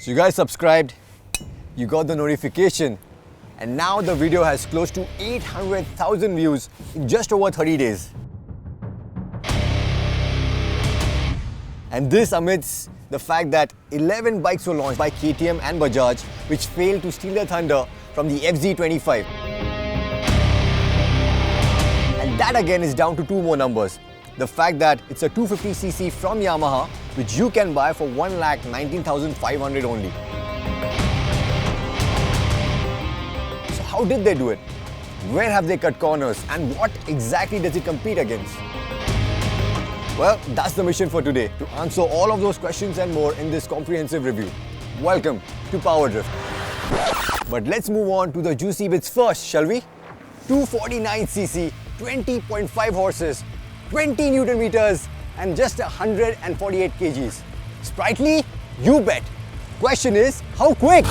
So you guys subscribed, you got the notification, and now the video has close to 800,000 views in just over 30 days. And this amidst the fact that 11 bikes were launched by KTM and Bajaj which failed to steal the thunder from the FZ25. And that again is down to two more numbers. The fact that it's a 250cc from Yamaha which you can buy for 1,19,500 only. So how did they do it? Where have they cut corners and what exactly does it compete against? Well, that's the mission for today, to answer all of those questions and more in this comprehensive review. Welcome to PowerDrift. But let's move on to the juicy bits first, shall we? 249cc, 20.5 horses, 20 Newton meters and just 148 kgs. Sprightly? You bet. Question is, how quick?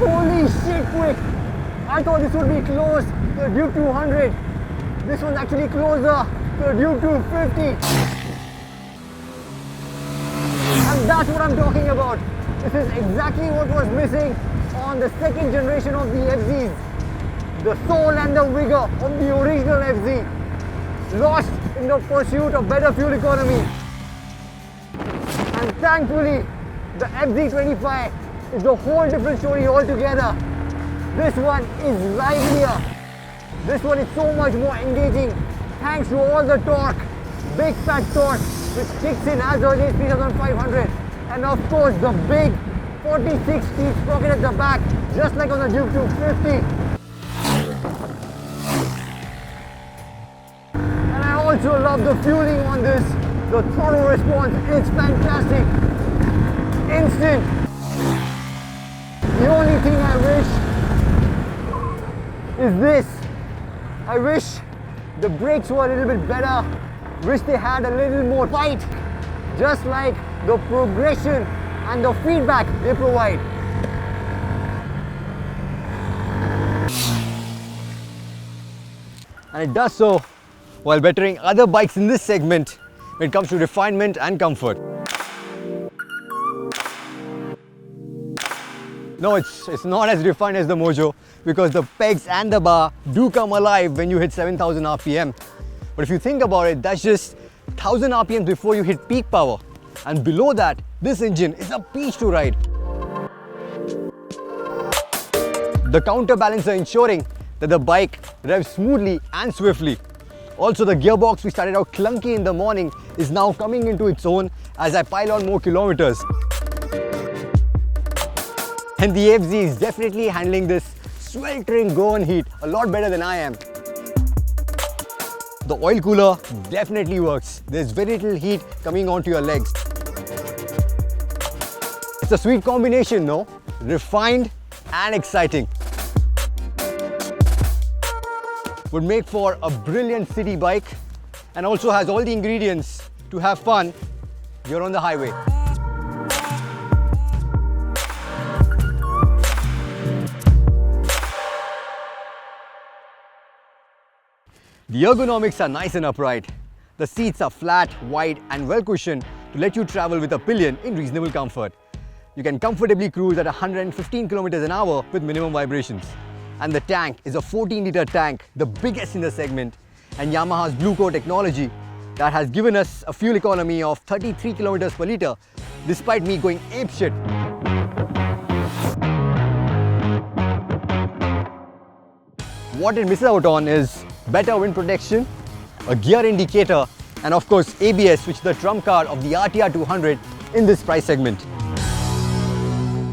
Holy shit, quick! I thought this would be close to the Duke 200. This one's actually closer to the Duke 250. And that's what I'm talking about. This is exactly what was missing on the second generation of the FZs. The soul and the vigor of the original FZ. Lost in the pursuit of better fuel economy. And thankfully, the FZ25 is a whole different story altogether. This one is livelier. This one is so much more engaging thanks to all the torque, big fat torque which kicks in as early as 3,500, and of course the big 46 speed sprocket at the back, just like on the Duke 250. And I also love the fueling on this. The throttle response is fantastic, instant. The only thing I wish is this. I wish the brakes were a little bit better. Wish they had a little more bite. Just like the progression and the feedback they provide. And it does so while bettering other bikes in this segment when it comes to refinement and comfort. No, it's not as refined as the Mojo because the pegs and the bar do come alive when you hit 7,000 RPM. But if you think about it, that's just 1,000 RPM before you hit peak power. And below that, this engine is a peach to ride. The counterbalancer ensuring that the bike revs smoothly and swiftly. Also, the gearbox, which started out clunky in the morning, is now coming into its own as I pile on more kilometers. And the FZ is definitely handling this sweltering go-on heat a lot better than I am. The oil cooler definitely works. There's very little heat coming onto your legs. It's a sweet combination, no? Refined and exciting. Would make for a brilliant city bike and also has all the ingredients to have fun here on the highway. The ergonomics are nice and upright. The seats are flat, wide and well cushioned to let you travel with a pillion in reasonable comfort. You can comfortably cruise at 115 kilometers an hour with minimum vibrations. And the tank is a 14-litre tank, the biggest in the segment, and Yamaha's Blue Core technology that has given us a fuel economy of 33 kilometers per litre despite me going apeshit. What it misses out on is better wind protection, a gear indicator, and of course ABS, which is the trump card of the RTR 200 in this price segment.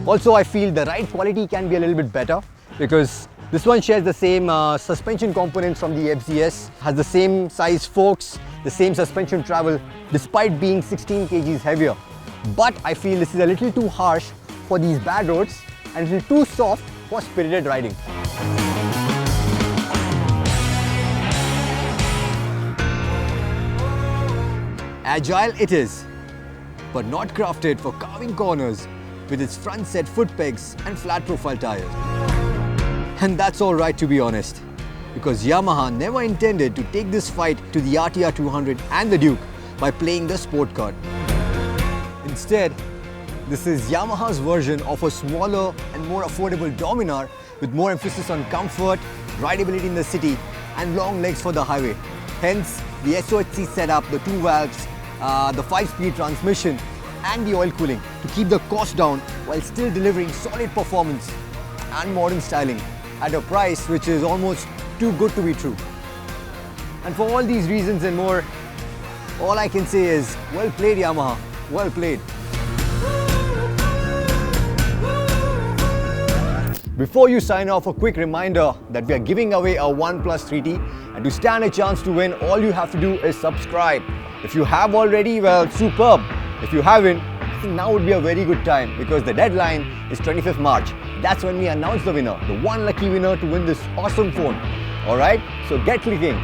Also, I feel the ride quality can be a little bit better because this one shares the same suspension components from the FZS, has the same size forks, the same suspension travel despite being 16 kgs heavier. But I feel this is a little too harsh for these bad roads and a little too soft for spirited riding. Agile it is, but not crafted for carving corners with its front set foot pegs and flat profile tires. And that's alright, to be honest, because Yamaha never intended to take this fight to the RTR 200 and the Duke by playing the sport card. Instead, this is Yamaha's version of a smaller and more affordable Dominar with more emphasis on comfort, rideability in the city and long legs for the highway. Hence, the SOHC setup, the 2 valves, the 5-speed transmission and the oil cooling to keep the cost down while still delivering solid performance and modern styling at a price which is almost too good to be true. And for all these reasons and more, all I can say is, well played Yamaha, well played. Before you sign off, a quick reminder that we are giving away a OnePlus 3T, and to stand a chance to win, all you have to do is subscribe. If you have already, well, superb. If you haven't, I think now would be a very good time because the deadline is 25th March. That's when we announce the winner, the one lucky winner to win this awesome phone. Alright, so get clicking.